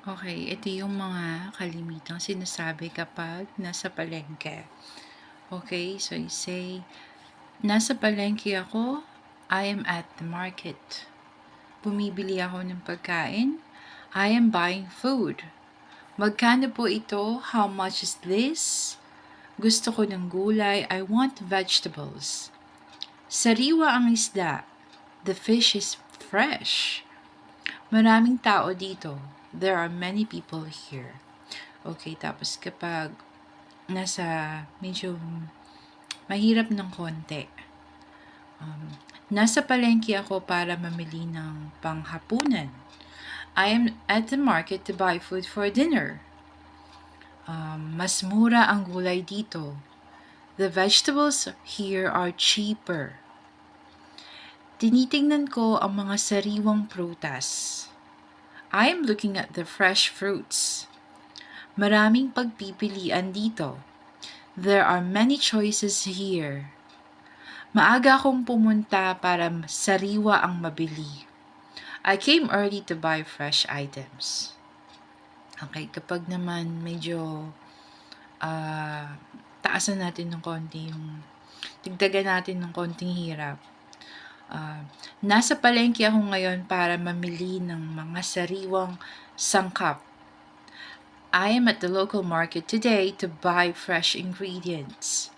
Okay, ito yung mga kalimitang sinasabi kapag nasa palengke. Okay, so you say, nasa palengke ako, I am at the market. Bumibili ako ng pagkain, I am buying food. Magkano po ito? How much is this? Gusto ko ng gulay, I want vegetables. Sariwa ang isda, the fish is fresh. Maraming tao dito, there are many people here. Okay, tapos kapag nasa medyo mahirap ng konti, nasa palengke ako para mamili ng panghapunan. I am at the market to buy food for dinner. Mas mura ang gulay dito. The vegetables here are cheaper. Tinitingnan ko ang mga sariwang prutas. I am looking at the fresh fruits. Maraming pagpipilian dito. There are many choices here. Maaga akong pumunta para sariwa ang mabili. I came early to buy fresh items. Okay, kapag naman medyo taasan natin ng konti yung tigdagan natin ng konting hirap. Nasa palengke ako ngayon para mamili ng mga sariwang sangkap. I am at the local market today to buy fresh ingredients.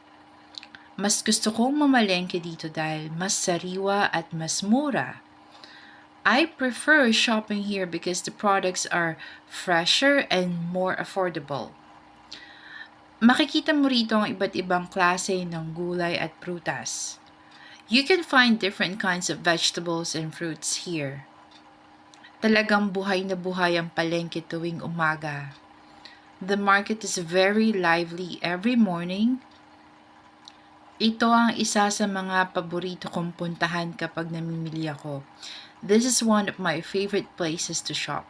Mas gusto kong mamalengke dito dahil mas sariwa at mas mura. I prefer shopping here because the products are fresher and more affordable. Makikita mo rito ang iba't ibang klase ng gulay at prutas. You can find different kinds of vegetables and fruits here. Talagang buhay na buhay ang palengke tuwing umaga. The market is very lively every morning. Ito ang isa sa mga paborito kong puntahan kapag namimili ako. This is one of my favorite places to shop.